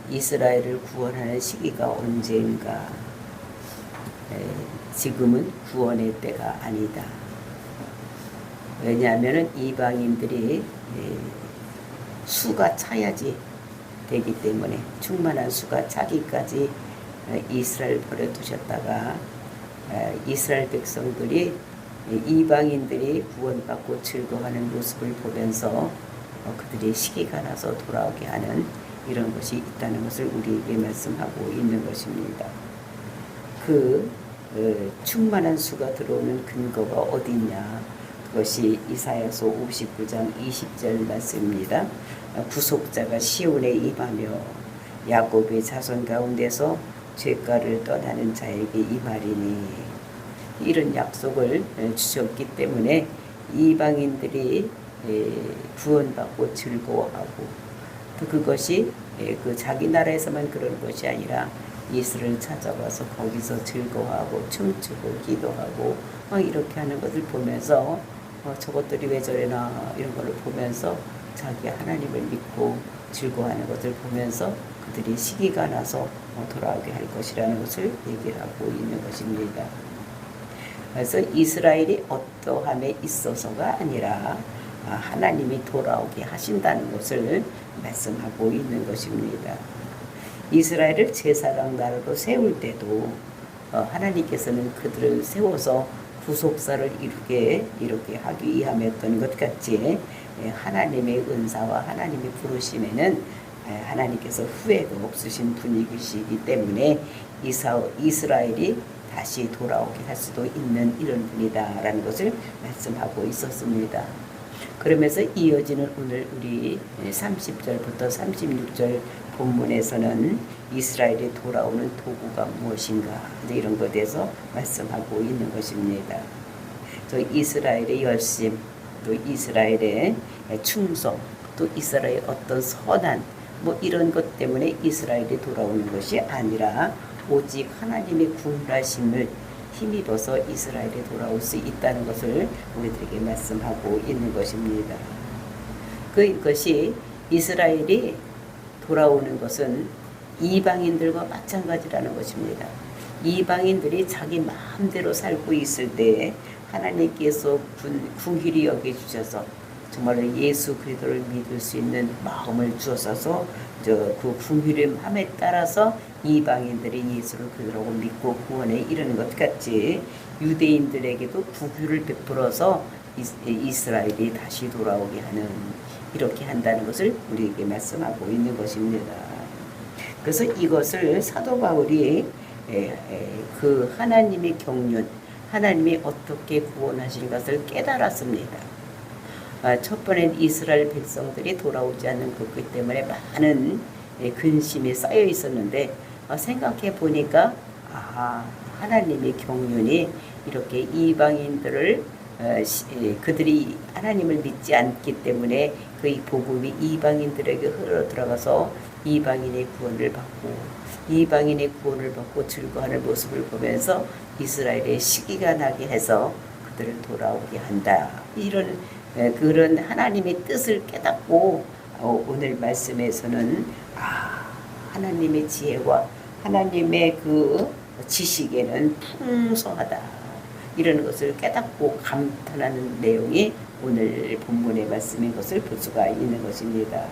이스라엘을 구원하는 시기가 언제인가? 지금은 구원의 때가 아니다. 왜냐하면 이방인들이 수가 차야지 되기 때문에 충만한 수가 차기까지 이스라엘 버려두셨다가 이스라엘 백성들이 이방인들이 구원받고 즐거워하는 모습을 보면서 그들이 시기가 나서 돌아오게 하는 이런 것이 있다는 것을 우리에게 말씀하고 있는 것입니다. 충만한 수가 들어오는 근거가 어디냐? 그것이 이사야서 59장 20절 말씀입니다. 구속자가 시온에 임하며 야곱의 자손 가운데서 죄가를 떠나는 자에게 임하리니, 이런 약속을 주셨기 때문에 이방인들이 구원받고 즐거워하고, 또 그것이 그 자기 나라에서만 그런 것이 아니라 이스라엘 찾아와서 거기서 즐거워하고 춤추고 기도하고 이렇게 하는 것을 보면서 저것들이 왜 저래나 이런 걸 보면서 자기 하나님을 믿고 즐거워하는 것을 보면서 그들이 시기가 나서 돌아오게 할 것이라는 것을 얘기를 하고 있는 것입니다. 그래서 이스라엘이 어떠함에 있어서가 아니라 하나님이 돌아오게 하신다는 것을 말씀하고 있는 것입니다. 이스라엘을 제사장 나라로 세울 때도 하나님께서는 그들을 세워서 구속사를 이렇게 하기 위함이었던 것 같이, 하나님의 은사와 하나님의 부르심에는 하나님께서 후회도 없으신 분이시기 때문에 이스라엘이 다시 돌아오게 할 수도 있는 이런 분이다라는 것을 말씀하고 있었습니다. 그러면서 이어지는 오늘 우리 30절부터 36절 본문에서는 이스라엘이 돌아오는 도구가 무엇인가, 이런 것에 대해서 말씀하고 있는 것입니다. 또 이스라엘의 열심, 또 이스라엘의 충성, 또 이스라엘의 어떤 선한 이런 것 때문에 이스라엘이 돌아오는 것이 아니라 오직 하나님의 구원하심을 힘입어서 이스라엘이 돌아올 수 있다는 것을 우리들에게 말씀하고 있는 것입니다. 그것이 이스라엘이 돌아오는 것은 이방인들과 마찬가지라는 것입니다. 이방인들이 자기 마음대로 살고 있을 때 하나님께서 긍휼히 여겨주셔서 정말로 예수 그리스도를 믿을 수 있는 마음을 주셔서 그 긍휼함에 따라서 이방인들이 예수를 그리스도로 믿고 구원에 이르는 것 같이 유대인들에게도 긍휼을 베풀어서 이스라엘이 다시 돌아오게 하는, 이렇게 한다는 것을 우리에게 말씀하고 있는 것입니다. 그래서 이것을 사도 바울이 그 하나님의 경륜, 하나님이 어떻게 구원하실 것을 깨달았습니다. 첫 번엔 이스라엘 백성들이 돌아오지 않는 것 때문에 많은 근심이 쌓여 있었는데, 생각해 보니까 하나님의 경륜이 이렇게 이방인들을 그들이 하나님을 믿지 않기 때문에 그 복음이 이방인들에게 흘러 들어가서 이방인의 구원을 받고 즐거워하는 모습을 보면서 이스라엘의 시기가 나게 해서 그들을 돌아오게 한다. 이런 그런 하나님의 뜻을 깨닫고 오늘 말씀에서는 하나님의 지혜와 하나님의 그 지식에는 풍성하다, 이런 것을 깨닫고 감탄하는 내용이 오늘 본문의 말씀인 것을 볼 수가 있는 것입니다.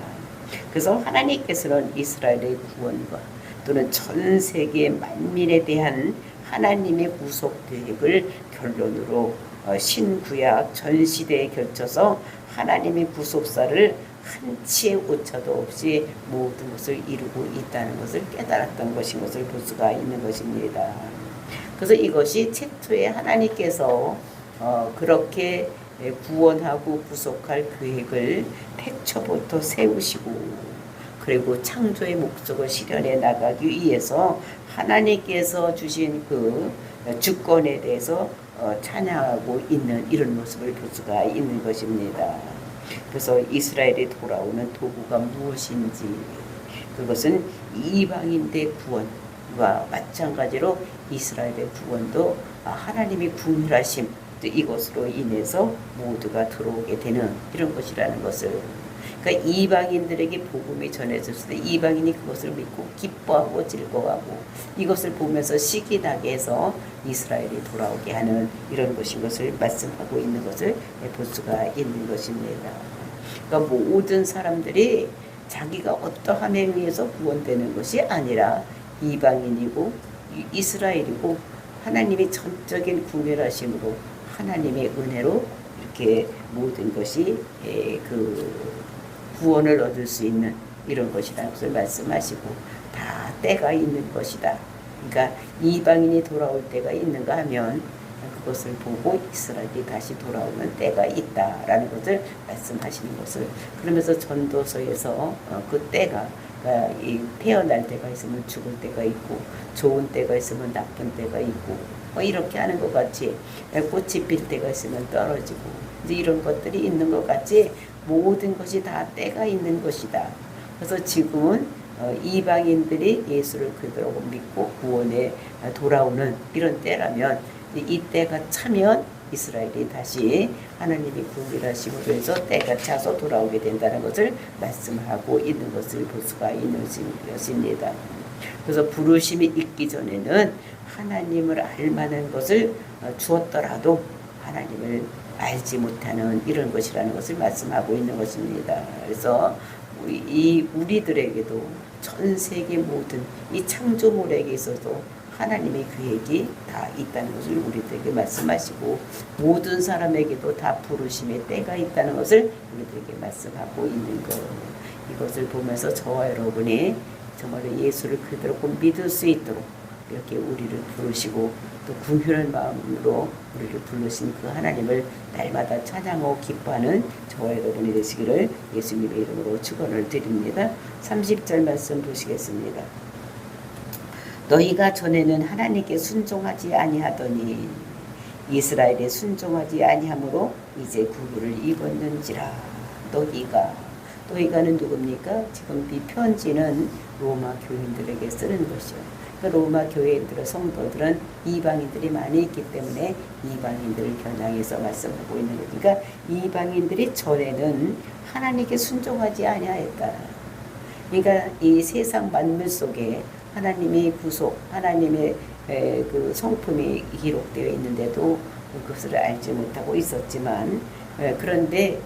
그래서 하나님께서는 이스라엘의 구원과 또는 전 세계 만민에 대한 하나님의 구속 계획을 결론으로 신구약 전 시대에 걸쳐서 하나님의 구속사를 한치의 오차도 없이 모든 것을 이루고 있다는 것을 깨달았던 것인 것을 볼 수가 있는 것입니다. 그래서 이것이 최초에 하나님께서 그렇게 구원하고 구속할 계획을 태초부터 세우시고, 그리고 창조의 목적을 실현해 나가기 위해서 하나님께서 주신 그 주권에 대해서 찬양하고 있는 이런 모습을 볼 수가 있는 것입니다. 그래서 이스라엘이 돌아오는 도구가 무엇인지, 그것은 이방인의 구원과 마찬가지로 이스라엘의 구원도 하나님의 긍휼하심, 이것으로 인해서 모두가 들어오게 되는 이런 것이라는 것을, 그러니까 이방인들에게 복음이 전해졌을 때 이방인이 그것을 믿고 기뻐하고 즐거워하고 이것을 보면서 시기 나게 해서 이스라엘이 돌아오게 하는 이런 것인 것을 말씀하고 있는 것을 볼 수가 있는 것입니다. 그러니까 모든 사람들이 자기가 어떠함에 의해서 구원되는 것이 아니라 이방인이고 이스라엘이고 하나님의 전적인 구별하심으로 하나님의 은혜로 이렇게 모든 것이 그 구원을 얻을 수 있는 이런 것이라는 것을 말씀하시고 다 때가 있는 것이다. 그러니까 이방인이 돌아올 때가 있는가 하면 그것을 보고 이스라엘이 다시 돌아오는 때가 있다라는 것을 말씀하시는 것을 그러면서 전도서에서 그 때가 이 태어날 때가 있으면 죽을 때가 있고 좋은 때가 있으면 나쁜 때가 있고 이렇게 하는 것 같이 꽃이 필 때가 있으면 떨어지고 이제 이런 것들이 있는 것 같이 모든 것이 다 때가 있는 것이다. 그래서 지금은 이방인들이 예수를 그대로 믿고 구원에 돌아오는 이런 때라면 이 때가 차면 이스라엘이 다시 하나님이 구별하심으로 해서 때가 차서 돌아오게 된다는 것을 말씀하고 있는 것을 볼 수가 있는 것입니다. 그래서 부르심이 있기 전에는 하나님을 알 만한 것을 주었더라도 하나님을 알지 못하는 이런 것이라는 것을 말씀하고 있는 것입니다. 그래서 우리들에게도 전 세계 모든 이 창조물에게 있어도 하나님의 계획이 다 있다는 것을 우리들에게 말씀하시고 모든 사람에게도 다 부르심의 때가 있다는 것을 우리들에게 말씀하고 있는 것. 이것을 보면서 저와 여러분이 정말로 예수를 그대로 믿을 수 있도록 이렇게 우리를 부르시고 또 궁휼한 마음으로 우리를 부르신 그 하나님을 날마다 찬양하고 기뻐하는 저와 여러분이 되시기를 예수님의 이름으로 축원을 드립니다. 30절 말씀 보시겠습니다. 너희가 전에는 하나님께 순종하지 아니하더니 이스라엘에 순종하지 아니하므로 이제 구주를 입었는지라. 너희가는 누굽니까? 지금 이 편지는 로마 교인들에게 쓰는 것이요. 로마 교회들의 성도들은 이방인들이 많이 있기 때문에 이방인들을 겨냥해서 말씀하고 있는 거니까 그러니까 이방인들이 전에는 하나님께 순종하지 아니하였다. 그러니까 이 세상 만물 속에 하나님의 구속, 하나님의 그 성품이 기록되어 있는데도 그것을 알지 못하고 있었지만 그런데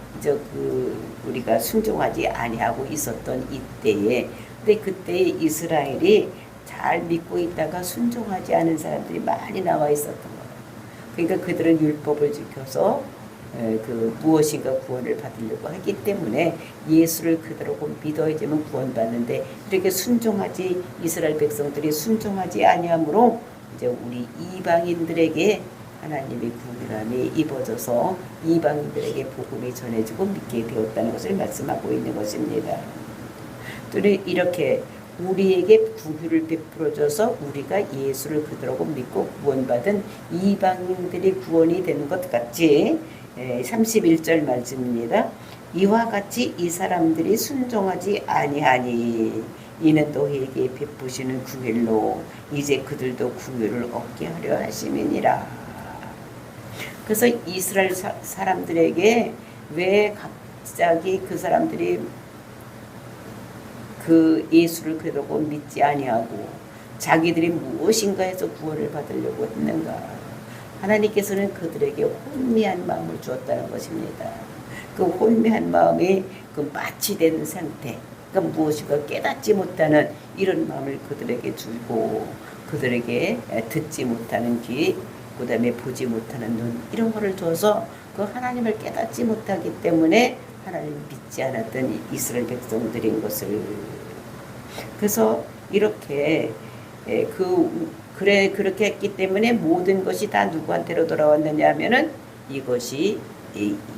우리가 순종하지 아니하고 있었던 이때에 근데 그때 이스라엘이 잘 믿고 있다가 순종하지 않은 사람들이 많이 나와 있었던 거예요. 그러니까 그들은 율법을 지켜서 무엇인가 구원을 받으려고 하기 때문에 예수를 그대로 믿어야지만 구원받는데 이렇게 이스라엘 백성들이 순종하지 아니하므로 이제 우리 이방인들에게 하나님의 구원함이 입어져서 이방인들에게 복음이 전해지고 믿게 되었다는 것을 말씀하고 있는 것입니다. 또 이렇게 우리에게 구휼을 베풀어줘서 우리가 예수를 그대로 믿고 구원받은 이방인들이 구원이 되는 것 같이 31절 말씀입니다. 이와 같이 이 사람들이 순종하지 아니하니 이는 너희에게 베푸시는 구휼로 이제 그들도 구휼을 얻게 하려 하심이니라. 그래서 이스라엘 사람들에게 왜 갑자기 그 사람들이 그 예수를 그대로 믿지 아니하고 자기들이 무엇인가 해서 구원을 받으려고 했는가. 하나님께서는 그들에게 혼미한 마음을 주었다는 것입니다. 그 혼미한 마음이 그 마취된 상태, 그러니까 무엇인가 깨닫지 못하는 이런 마음을 그들에게 주고 그들에게 듣지 못하는 귀, 그 다음에 보지 못하는 눈 이런 거를 줘서 그 하나님을 깨닫지 못하기 때문에 하나님을 믿지 않았던 이스라엘 백성들인 것을 그래서 이렇게 그렇게 했기 때문에 모든 것이 다 누구한테로 돌아왔느냐 하면은 이것이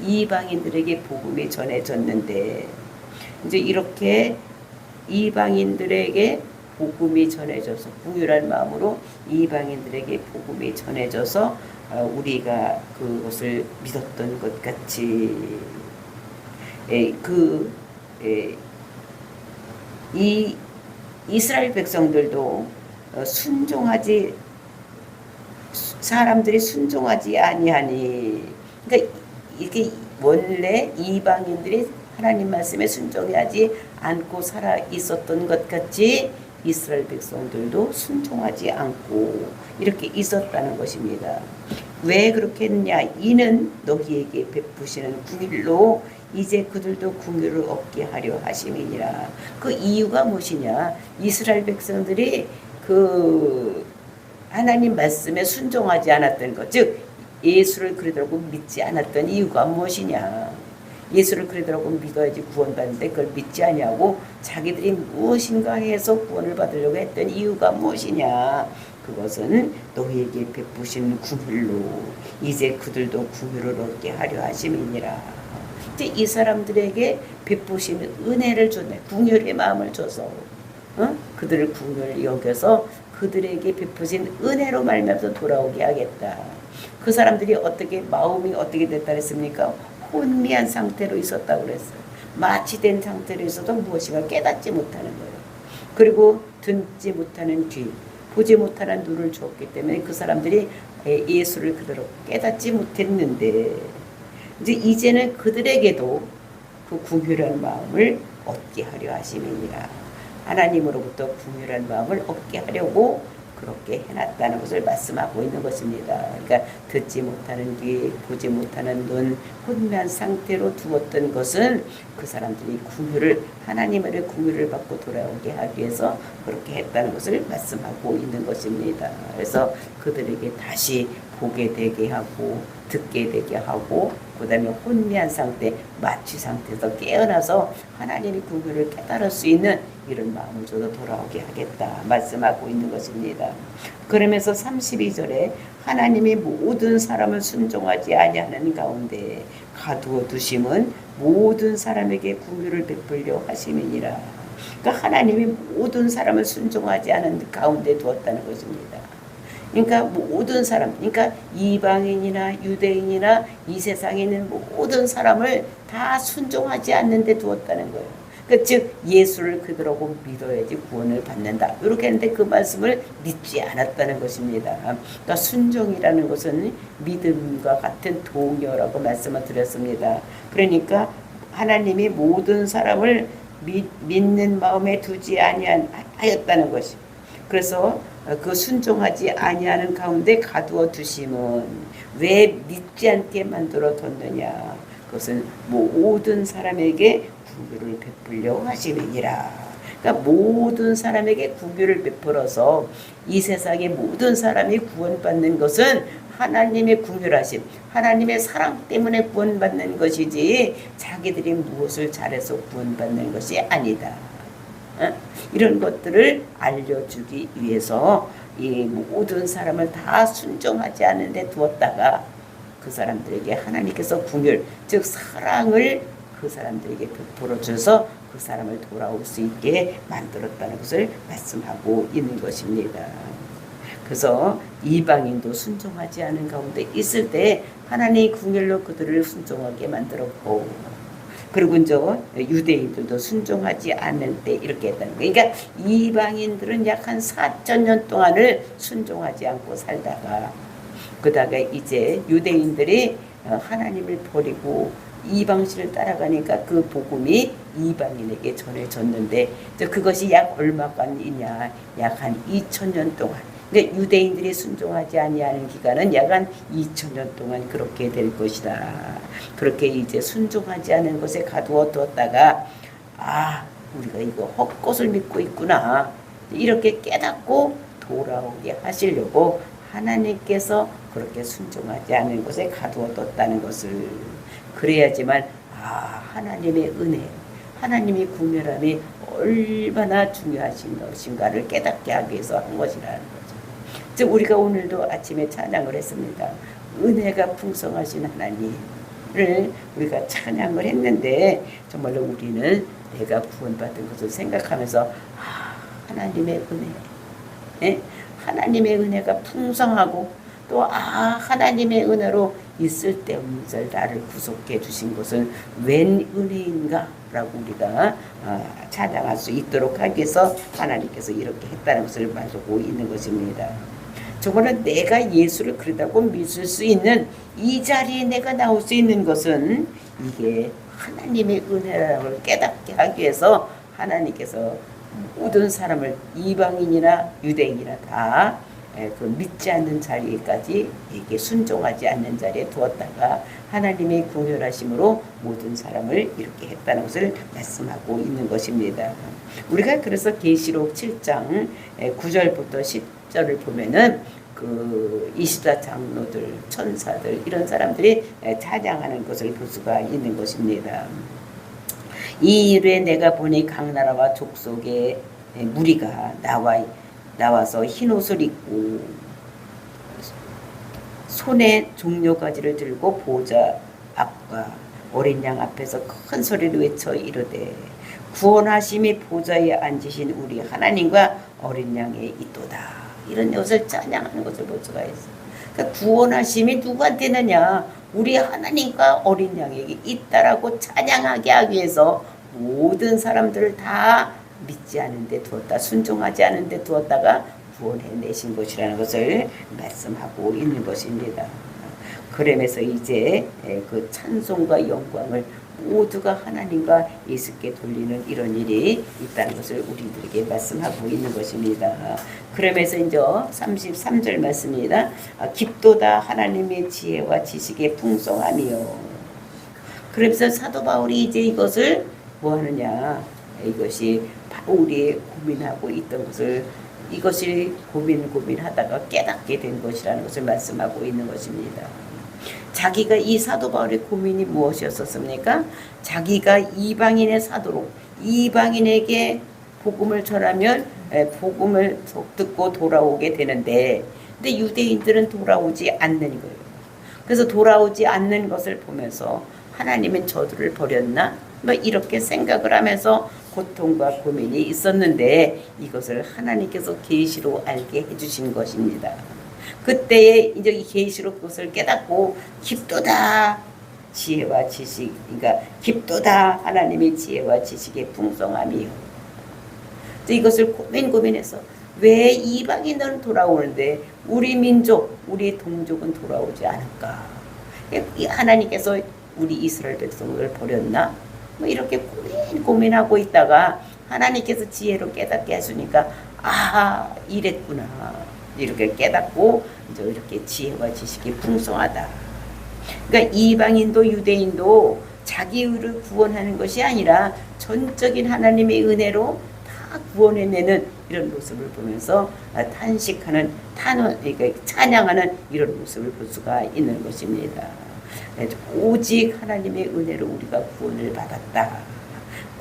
이방인들에게 복음이 전해졌는데 이제 이렇게 이방인들에게 복음이 전해져서 구휼한 마음으로 이방인들에게 복음이 전해져서 우리가 그것을 믿었던 것 같이 이 이스라엘 백성들도 사람들이 순종하지 아니하니 그러니까 이게 원래 이방인들이 하나님 말씀에 순종하지 않고 살아 있었던 것 같이 이스라엘 백성들도 순종하지 않고 이렇게 있었다는 것입니다. 왜 그렇게 했느냐? 이는 너희에게 베푸시는 궁일로 이제 그들도 궁유를 얻게 하려 하심이니라. 그 이유가 무엇이냐? 이스라엘 백성들이 그 하나님 말씀에 순종하지 않았던 것, 즉 예수를 그리더라고 믿지 않았던 이유가 무엇이냐? 예수를 그리더라고 믿어야지 구원받는데 그걸 믿지 않냐고 자기들이 무엇인가 해서 구원을 받으려고 했던 이유가 무엇이냐? 그것은 너희에게 베푸신 궁율로 이제 그들도 궁율을 얻게 하려 하심이니라. 이 사람들에게 베푸시는 은혜를 줬네. 궁율의 마음을 줘서 그들을 궁율을 여겨서 그들에게 베푸신 은혜로 말미암아서 돌아오게 하겠다. 그 사람들이 어떻게 마음이 어떻게 됐다 그랬습니까? 혼미한 상태로 있었다고 그랬어요. 마취된 상태로 있어도 무엇인가 깨닫지 못하는 거예요. 그리고 듣지 못하는 귀, 보지 못하는 눈을 주었기 때문에 그 사람들이 예수를 그대로 깨닫지 못했는데 이제는 그들에게도 그 궁휼한 마음을 얻게 하려 하심이니라. 하나님으로부터 궁휼한 마음을 얻게 하려고 그렇게 해놨다는 것을 말씀하고 있는 것입니다. 그러니까 듣지 못하는 귀, 보지 못하는 눈, 혼미한 상태로 두었던 것은 그 사람들이 궁휼을 하나님의 궁휼을 받고 돌아오게 하기 위해서 그렇게 했다는 것을 말씀하고 있는 것입니다. 그래서 그들에게 다시 보게 되게 하고 듣게 되게 하고 그 다음에 혼미한 상태, 마취 상태에서 깨어나서 하나님의 궁휼을 깨달을 수 있는 이런 마음을 줘서 돌아오게 하겠다 말씀하고 있는 것입니다. 그러면서 32절에 하나님이 모든 사람을 순종하지 아니하는 가운데 가두어 두심은 모든 사람에게 궁휼을 베풀려 하심이니라. 그러니까 하나님이 모든 사람을 순종하지 않은 가운데 두었다는 것입니다. 그러니까 모든 사람, 그러니까 이방인이나 유대인이나 이 세상에 있는 모든 사람을 다 순종하지 않는 데 두었다는 거예요. 그러니까 즉 예수를 그대로 믿어야지 구원을 받는다. 이렇게 했는데 그 말씀을 믿지 않았다는 것입니다. 그러니까 순종이라는 것은 믿음과 같은 동요라고 말씀을 드렸습니다. 그러니까 하나님이 모든 사람을 믿는 마음에 두지 아니하였다는 것이. 그래서 그 순종하지 아니하는 가운데 가두어 두심은 왜 믿지 않게 만들어 뒀느냐? 그것은 모든 사람에게 궁휼을 베풀려 하심이니라. 그러니까 모든 사람에게 궁휼을 베풀어서 이 세상의 모든 사람이 구원받는 것은 하나님의 궁휼하심, 하나님의 사랑 때문에 구원받는 것이지 자기들이 무엇을 잘해서 구원받는 것이 아니다. 이런 것들을 알려주기 위해서 이 모든 사람을 다 순종하지 않는 데 두었다가 그 사람들에게 하나님께서 궁휼, 즉 사랑을 그 사람들에게 베풀어 줘서 그 사람을 돌아올 수 있게 만들었다는 것을 말씀하고 있는 것입니다. 그래서 이방인도 순종하지 않은 가운데 있을 때 하나님의 궁휼로 그들을 순종하게 만들었고, 그리고 이제 유대인들도 순종하지 않을 때 이렇게 했다는 거예요. 그러니까 이방인들은 약 한 4,000년 동안을 순종하지 않고 살다가 그다가 이제 유대인들이 하나님을 버리고 이방신을 따라가니까 그 복음이 이방인에게 전해졌는데 그것이 약 얼마간이냐? 약 한 2,000년 동안. 그러니까 유대인들이 순종하지 아니하는 기간은 약 한 2,000년 동안 그렇게 될 것이다. 그렇게 이제 순종하지 않은 것에 가두어 두었다가 우리가 이거 헛것을 믿고 있구나. 이렇게 깨닫고 돌아오게 하시려고 하나님께서 그렇게 순종하지 않은 것에 가두어 뒀다는 것을, 그래야지만 하나님의 은혜, 하나님의 궁휼함이 얼마나 중요하신 것인가를 깨닫게 하기 위해서 한 것이라는 거죠. 즉 우리가 오늘도 아침에 찬양을 했습니다. 은혜가 풍성하신 하나님을 우리가 찬양을 했는데 정말로 우리는 내가 구원받은 것을 생각하면서 하나님의 은혜, 하나님의 은혜가 풍성하고 또 하나님의 은혜로 있을 때 없는 나를 구속해 주신 것은 웬 은혜인가 라고 우리가 찬양할 수 있도록 하기 위해서 하나님께서 이렇게 했다는 것을 말하고 있는 것입니다. 저거는 내가 예수를 그리다고 믿을 수 있는 이 자리에 내가 나올 수 있는 것은 이게 하나님의 은혜를 깨닫게 하기 위해서 하나님께서 모든 사람을 이방인이나 유대인이나 다 그 믿지 않는 자리까지 이게 순종하지 않는 자리에 두었다가 하나님의 궁휼하심으로 모든 사람을 이렇게 했다는 것을 말씀하고 있는 것입니다. 우리가 그래서 계시록 7장 9절부터 10절을 보면은 그 24장로들, 천사들 이런 사람들이 찬양하는 것을 볼 수가 있는 것입니다. 이 일에 내가 보니 각 나라와 족속의 무리가 나와서 흰 옷을 입고 손에 종려가지를 들고 보좌 앞과 어린 양 앞에서 큰 소리로 외쳐 이르되 구원하심이 보좌에 앉으신 우리 하나님과 어린 양의 있도다. 이런 것을 찬양하는 것을 볼 수가 있어요. 그러니까 구원하심이 누구한테 있느냐? 우리 하나님과 어린 양에게 있다라고 찬양하게 하기 위해서 모든 사람들을 다 믿지 않은데 두었다, 순종하지 않은데 두었다가 구원해내신 것이라는 것을 말씀하고 있는 것입니다. 그러면서 이제 그 찬송과 영광을 모두가 하나님과 예수께 돌리는 이런 일이 있다는 것을 우리들에게 말씀하고 있는 것입니다. 그러면서 이제 33절 말씀입니다. 깊도다 하나님의 지혜와 지식의 풍성함이요. 그러면서 사도 바울이 이제 이것을 뭐 하느냐, 이것이 바울이 고민하고 있던 것을 이것이 고민하다가 깨닫게 된 것이라는 것을 말씀하고 있는 것입니다. 자기가 이 사도 바울의 고민이 무엇이었습니까? 자기가 이방인의 사도로 이방인에게 복음을 전하면 복음을 듣고 돌아오게 되는데, 근데 유대인들은 돌아오지 않는 거예요. 그래서 돌아오지 않는 것을 보면서 하나님은 저들을 버렸나? 뭐 이렇게 생각을 하면서 고통과 고민이 있었는데 이것을 하나님께서 계시로 알게 해주신 것입니다. 그때에 이제 이 계시로 그것을 깨닫고 깊도다 지혜와 지식, 그러니까 깊도다 하나님의 지혜와 지식의 풍성함이요. 이것을 고민해서 왜 이방인들은 돌아오는데 우리 민족, 우리 동족은 돌아오지 않을까? 하나님께서 우리 이스라엘 백성을 버렸나? 뭐 이렇게 고민하고 있다가 하나님께서 지혜로 깨닫게 하시니까 아, 이랬구나. 이렇게 깨닫고 이제 이렇게 지혜와 지식이 풍성하다. 그러니까 이방인도 유대인도 자기를 구원하는 것이 아니라 전적인 하나님의 은혜로 다 구원해내는 이런 모습을 보면서 탄식하는 그러니까 찬양하는 이런 모습을 볼 수가 있는 것입니다. 오직 하나님의 은혜로 우리가 구원을 받았다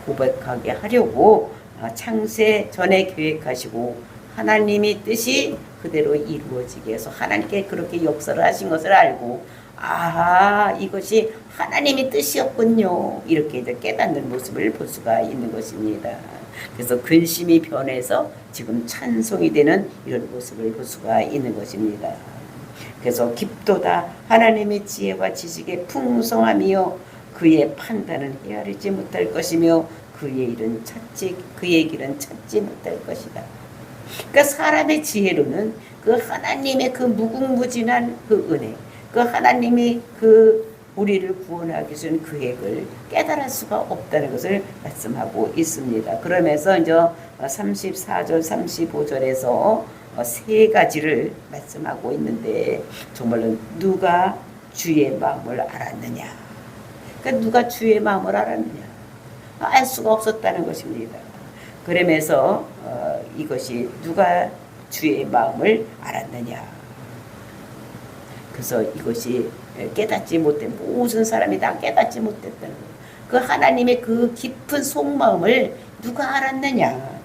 고백하게 하려고 창세 전에 계획하시고 하나님의 뜻이 그대로 이루어지게 해서 하나님께 그렇게 역사를 하신 것을 알고 아, 이것이 하나님의 뜻이었군요, 이렇게 이제 깨닫는 모습을 볼 수가 있는 것입니다. 그래서 근심이 변해서 지금 찬송이 되는 이런 모습을 볼 수가 있는 것입니다. 그래서 깊도다 하나님의 지혜와 지식의 풍성함이요 그의 판단은 헤아리지 못할 것이며 그의 길은 찾지 못할 것이다. 그러니까 사람의 지혜로는 그 하나님의 그 무궁무진한 그 은혜, 그 하나님이 그 우리를 구원하기 위한 계획을 깨달을 수가 없다는 것을 말씀하고 있습니다. 그러면서 이제 34절, 35절에서 세 가지를 말씀하고 있는데 정말로 누가 주의 마음을 알았느냐? 그러니까 누가 주의 마음을 알았느냐? 알 수가 없었다는 것입니다. 그러면서 이것이 누가 주의 마음을 알았느냐? 그래서 이것이 깨닫지 못된 모든 사람이 다 깨닫지 못했다는 거예요. 그 하나님의 그 깊은 속마음을 누가 알았느냐?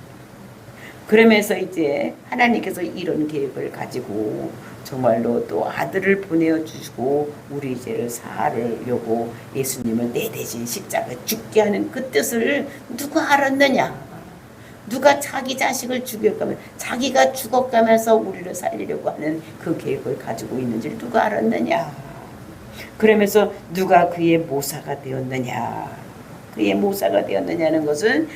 그러면서 이제 하나님께서 이런 계획을 가지고 정말로 또 아들을 보내주시고 우리 죄를 사하려고 예수님을 내 대신 십자가에 죽게 하는 그 뜻을 누가 알았느냐? 누가 자기 자식을 죽여가면 자기가 죽어가면서 우리를 살리려고 하는 그 계획을 가지고 있는지를 누가 알았느냐? 그러면서 누가 그의 모사가 되었느냐? 그의 모사가 되었느냐는 것은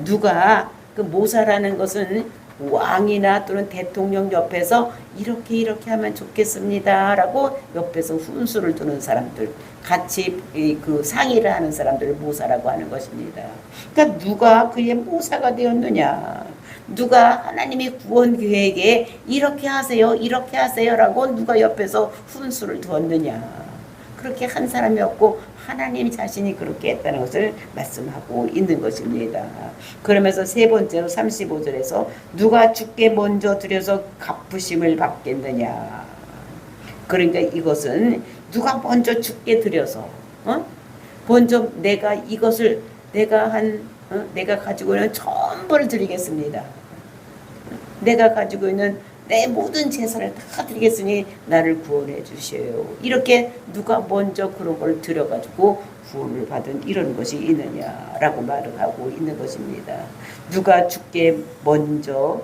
누가 그 모사라는 것은 왕이나 또는 대통령 옆에서 이렇게 하면 좋겠습니다라고 옆에서 훈수를 두는 사람들, 같이 그 상의를 하는 사람들을 모사라고 하는 것입니다. 그러니까 누가 그의 모사가 되었느냐? 누가 하나님의 구원 계획에 이렇게 하세요라고 누가 옆에서 훈수를 두었느냐? 그렇게 한 사람이 없고 하나님 자신이 그렇게 했다는 것을 말씀하고 있는 것입니다. 그러면서 세 번째로 35절에서 누가 주께 먼저 드려서 갚으심을 받겠느냐. 그러니까 이것은 누가 먼저 주께 드려서 먼저 내가 이것을 내가 가지고 있는 전부를 드리겠습니다. 내가 가지고 있는 내 모든 재산을 다 드리겠으니 나를 구원해 주세요. 이렇게 누가 먼저 그런 걸 드려가지고 구원을 받은 이런 것이 있느냐라고 말을 하고 있는 것입니다. 누가 주께 먼저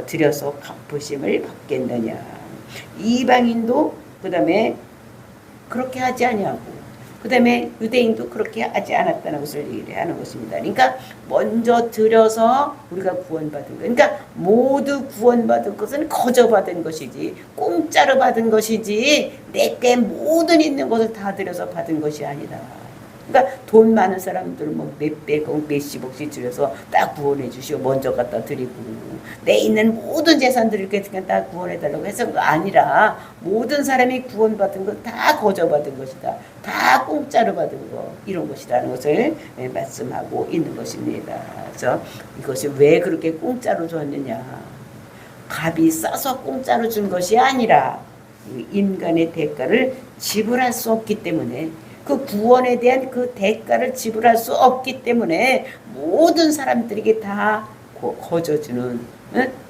드려서 갚으심을 받겠느냐. 이방인도 그 다음에 그렇게 하지 아니하고 그 다음에 유대인도 그렇게 하지 않았다는 것을 얘기하는 것입니다. 그러니까 먼저 드려서 우리가 구원받은 거. 그러니까 모두 구원받은 것은 거저 받은 것이지 공짜로 받은 것이지 내게 모든 있는 것을 다 드려서 받은 것이 아니다. 그러니까 돈 많은 사람들 뭐 몇백억 몇십억씩 들여서 딱 구원해 주시오. 먼저 갖다 드리고 내 있는 모든 재산들을 그냥 다 구원해 달라고 해서가 아니라 모든 사람이 구원받은 건 다 거저 받은 것이다. 다 공짜로 받은 거 이런 것이라는 것을 말씀하고 있는 것입니다. 그래서 이것이 왜 그렇게 공짜로 줬느냐? 값이 싸서 공짜로 준 것이 아니라 인간의 대가를 지불할 수 없기 때문에 그 구원에 대한 그 대가를 지불할 수 없기 때문에 모든 사람들에게 다 거저주는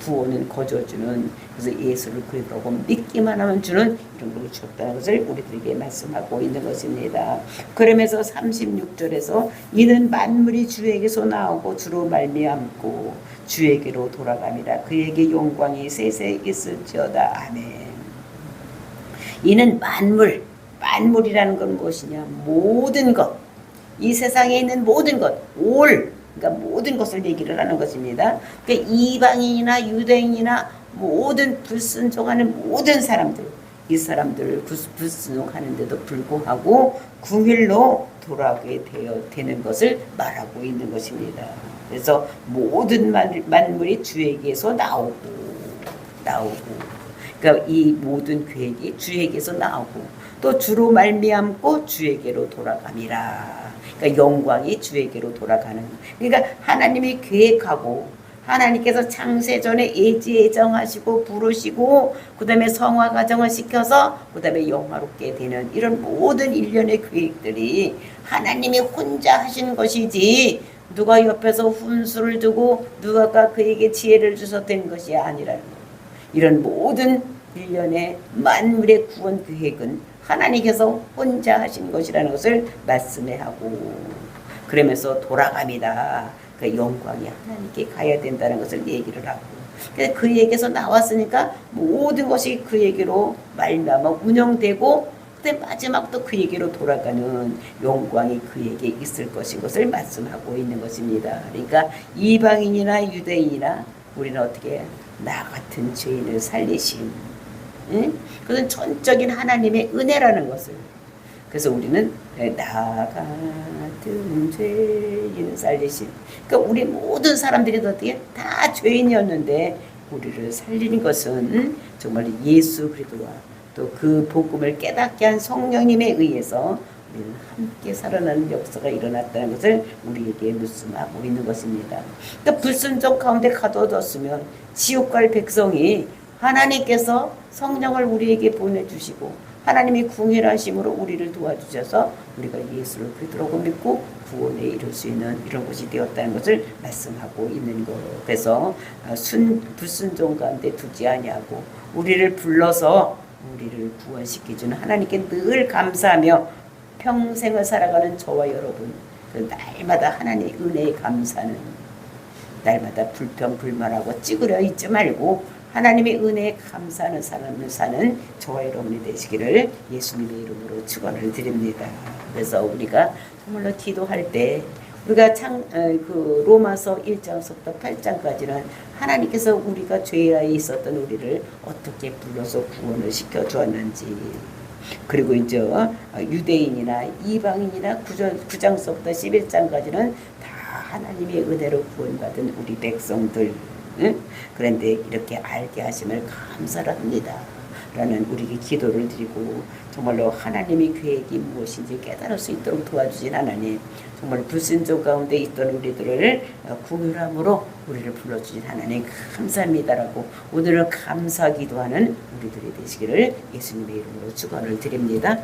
구원은 거저주는 그래서 예수를 그리스도고 믿기만 하면 주는 이런 걸 주었다는 것을 우리들에게 말씀하고 있는 것입니다. 그러면서 36절에서 이는 만물이 주에게서 나오고 주로 말미암고 주에게로 돌아갑니다. 그에게 영광이 세세 있을지어다. 아멘. 이는 만물이라는 건 무엇이냐? 모든 것, 이 세상에 있는 모든 것, 그러니까 모든 것을 얘기를 하는 것입니다. 그러니까 이방인이나 유대인이나 모든 불순종하는 모든 사람들, 이 사람들을 불순종하는데도 불구하고 궁일로 돌아오게 되는 것을 말하고 있는 것입니다. 그래서 모든 만물이 주에게서 나오고 그러니까 이 모든 계획이 주에게서 나오고 또 주로 말미암고 주에게로 돌아갑니다. 그러니까 영광이 주에게로 돌아가는. 그러니까 하나님이 계획하고 하나님께서 창세전에 예정하시고 부르시고 그 다음에 성화 과정을 시켜서 그 다음에 영화롭게 되는 이런 모든 일련의 계획들이 하나님이 혼자 하신 것이지 누가 옆에서 훈수를 두고 누가 그에게 지혜를 주서 된 것이 아니라는 거예요. 이런 모든 일련의 만물의 구원 계획은 하나님께서 혼자 하신 것이라는 것을 말씀해 하고 그러면서 돌아갑니다. 그 영광이 하나님께 가야 된다는 것을 얘기를 하고 그에게서 나왔으니까 모든 것이 그에게로 말미암아 운영되고 그때 마지막도 그에게로 돌아가는 영광이 그에게 있을 것인 것을 말씀하고 있는 것입니다. 그러니까 이방인이나 유대인이나 우리는 어떻게 나 같은 죄인을 살리심 그것은 전적인 하나님의 은혜라는 것을. 그래서 우리는 나 같은 죄인을 살리신. 그러니까 우리 모든 사람들이 어떻게 다 죄인이었는데 우리를 살리는 것은 정말 예수 그리스도와 또 그 복음을 깨닫게 한 성령님에 의해서 우리는 함께 살아나는 역사가 일어났다는 것을 우리에게 말씀하고 있는 것입니다. 그러니까 불순종 가운데 가둬뒀으면 지옥 갈 백성이 하나님께서 성령을 우리에게 보내주시고 하나님이 궁일하심으로 우리를 도와주셔서 우리가 예수를 그리스도로 믿고 구원에 이룰 수 있는 이런 것이 되었다는 것을 말씀하고 있는 것. 그래서 불순종 가운데 두지 아니하고 우리를 불러서 우리를 구원시켜주는 하나님께 늘 감사하며 평생을 살아가는 저와 여러분 그 날마다 하나님의 은혜에 감사하는 날마다 불평불만하고 찌그려 있지 말고 하나님의 은혜에 감사하는 삶을 사는 저와 여러분이 되시기를 예수님의 이름으로 축원을 드립니다. 그래서 우리가 정말로 기도할 때 우리가 그 로마서 1장부터 8장까지는 하나님께서 우리가 죄에 있었던 우리를 어떻게 불러서 구원을 시켜 주었는지, 그리고 이제 유대인이나 이방인이나 9장서부터 11장까지는 다 하나님의 은혜로 구원받은 우리 백성들. 응? 그런데 이렇게 알게 하심을 감사합니다 라는 우리에게 기도를 드리고, 정말로 하나님의 계획이 무엇인지 깨달을 수 있도록 도와주신 하나님, 정말 불순종 가운데 있던 우리들을 긍휼함으로 우리를 불러주신 하나님 감사합니다라고 오늘은 감사 기도하는 우리들이 되시기를 예수님의 이름으로 축원을 드립니다.